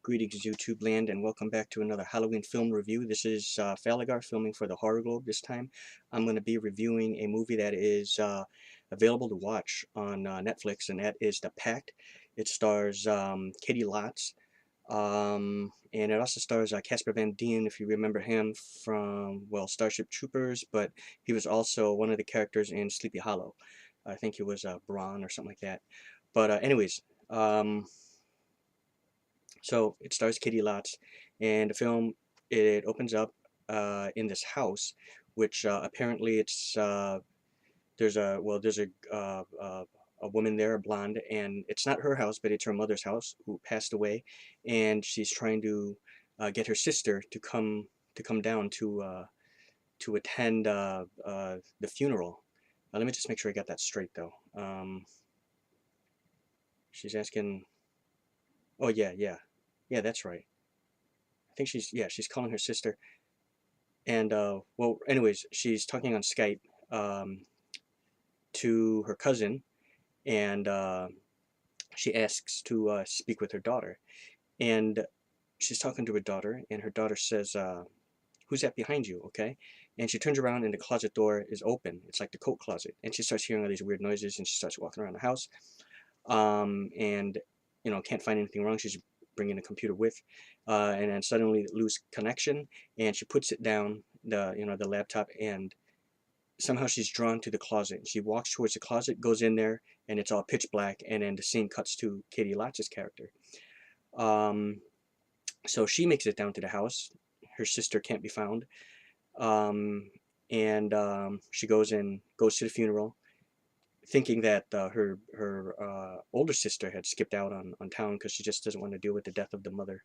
Greetings YouTube land and welcome back to another Halloween film review. This is Falagar filming for the Horror Globe. This time I'm going to be reviewing a movie that is available to watch on Netflix, and that is The Pact. It stars Caity Lotz, and it also stars Casper Van Dien, if you remember him from, well, Starship Troopers, but he was also one of the characters in Sleepy Hollow. I think he was Braun or something like that. But anyways, so it stars Caity Lotz, and the film, it opens up in this house, which apparently there's a woman there, a blonde, and it's not her house, but it's her mother's house who passed away, and she's trying to get her sister to come down to attend the funeral. Let me just make sure I got that straight though. She's asking. Oh yeah, that's right. I think she's calling her sister. And well, anyways, she's talking on Skype um, to her cousin, and she asks to speak with her daughter. And she's talking to her daughter, and her daughter says, "Who's that behind you?" Okay, and she turns around, and the closet door is open. It's like the coat closet, and she starts hearing all these weird noises, and she starts walking around the house, and can't find anything wrong. She's bringing the computer with, and then suddenly lose connection, and she puts it down, the laptop, and somehow she's drawn to the closet. She walks towards the closet, goes in there, and it's all pitch black, and then the scene cuts to Caity Lotz's character. Um, so she makes it down to the house. Her sister can't be found, um, and she goes to the funeral, thinking that her older sister had skipped out on town because she just doesn't want to deal with the death of the mother,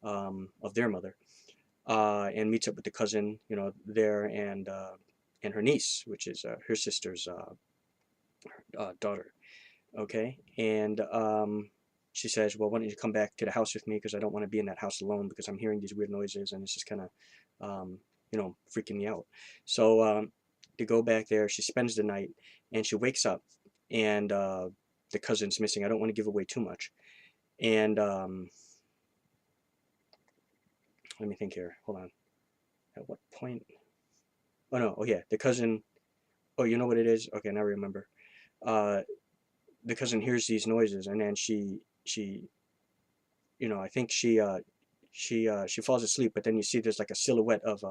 of their mother, and meets up with the cousin, there, and her niece, which is her sister's daughter. Okay, and she says, "Well, why don't you come back to the house with me, because I don't want to be in that house alone because I'm hearing these weird noises and it's just kind of, freaking me out." So to go back there, she spends the night, and she wakes up, and the cousin's missing. I don't want to give away too much, and let me think here. Hold on. At what point? Oh no. Oh yeah, the cousin. Oh, you know what it is? Okay, now I remember. Uh, the cousin hears these noises, and then she I think she falls asleep, but then you see there's like a silhouette of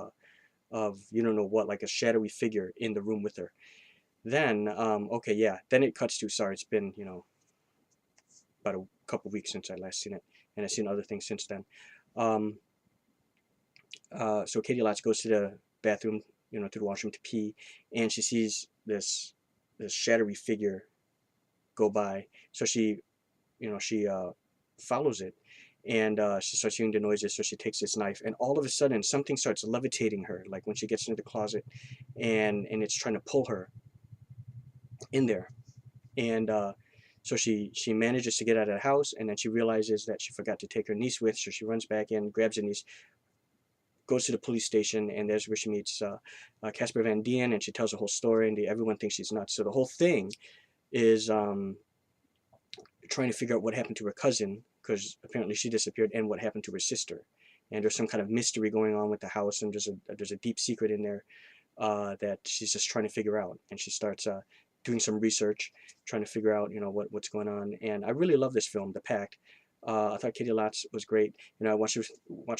you don't know what, like a shadowy figure in the room with her. Then okay, yeah, then it cuts to, sorry, it's been about a couple weeks since I last seen it, and I've seen other things since then. Um, so Caity Lotz goes to the bathroom, to the washroom to pee, and she sees this shadowy figure go by. So she follows it, and she starts hearing the noises. So she takes this knife, and all of a sudden something starts levitating her, like when she gets into the closet, and it's trying to pull her in there. And so she manages to get out of the house, and then she realizes that she forgot to take her niece with. So she runs back in, grabs her niece, goes to the police station, and there's where she meets Casper Van Dien, and she tells the whole story, and everyone thinks she's nuts. So the whole thing is trying to figure out what happened to her cousin, because apparently she disappeared, and what happened to her sister. And there's some kind of mystery going on with the house, and there's a deep secret in there that she's just trying to figure out. And she starts doing some research, trying to figure out what's going on. And I really love this film, The Pact. I thought Caity Lotz was great. I watched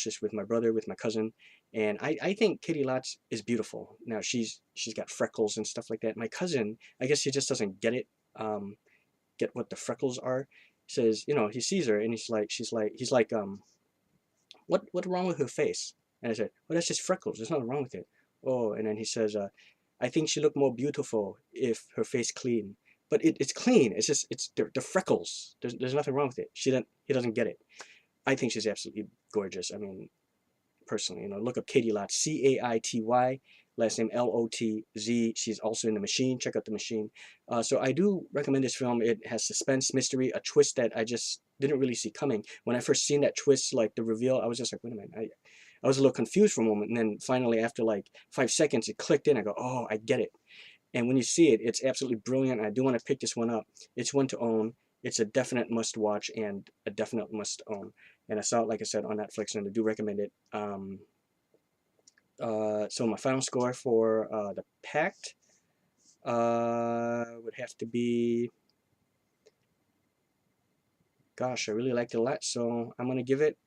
this with my brother, with my cousin, and I think Caity Lotz is beautiful. Now she's got freckles and stuff like that. My cousin, I guess he just doesn't get it. Get what the freckles are. He says, he sees her, and he's like, what's wrong with her face? And I said, well, that's just freckles. There's nothing wrong with it. Oh, and then he says, I think she looked more beautiful if her face clean. But it's clean. It's just it's the freckles. There's nothing wrong with it. He doesn't get it. I think she's absolutely gorgeous. I mean, personally, look up Caity Lotz, Caity, last name Lotz. She's also in The Machine. Check out The Machine. So I do recommend this film. It has suspense, mystery, a twist that I just didn't really see coming. When I first seen that twist, like the reveal, I was just like, wait a minute. I was a little confused for a moment, and then finally, after like 5 seconds, it clicked in. I go, oh, I get it. And when you see it, it's absolutely brilliant. I do want to pick this one up. It's one to own. It's a definite must watch and a definite must own. and I saw it, like I said, on Netflix, and I do recommend it. So my final score for the Pact would have to be, gosh, I really liked it a lot, so I'm gonna give it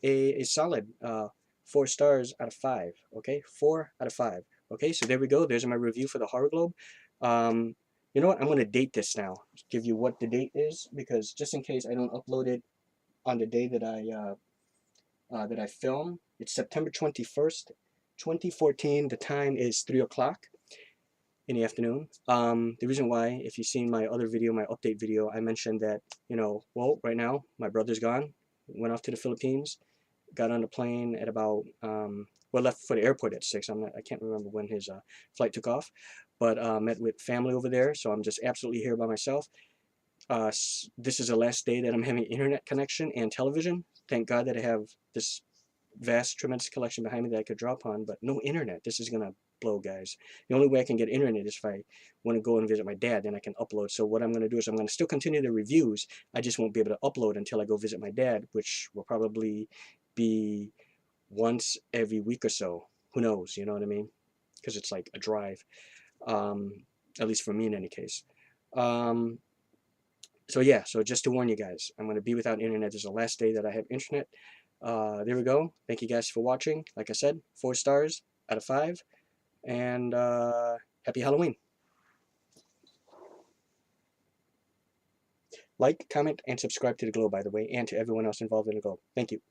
a solid 4 stars out of 5. Okay, 4 out of 5. Okay, so there we go. There's my review for the Horror Globe. You know what? I'm gonna date this now. Give you what the date is, because just in case I don't upload it on the day that I film, it's September 21st, 2014. The time is 3 o'clock in the afternoon. The reason why, if you've seen my other video, my update video, I mentioned that, well, right now my brother's gone, went off to the Philippines, got on the plane at about, well, left for the airport at 6. I can't remember when his flight took off, but met with family over there, so I'm just absolutely here by myself. This is the last day that I'm having internet connection and television. Thank God that I have this vast, tremendous collection behind me that I could draw upon, but no internet. This is gonna blow, guys. The only way I can get internet is if I want to go and visit my dad, then I can upload. So what I'm going to do is I'm going to still continue the reviews. I just won't be able to upload until I go visit my dad, which will probably be once every week or so. Who knows, you know what I mean? Because it's like a drive, at least for me in any case. So yeah, so just to warn you guys, I'm going to be without internet. This is the last day that I have internet. There we go. Thank you guys for watching. Like I said, 4 stars out of 5. And happy Halloween. Like, comment, and subscribe to the Globe, by the way, and to everyone else involved in the Globe. Thank you.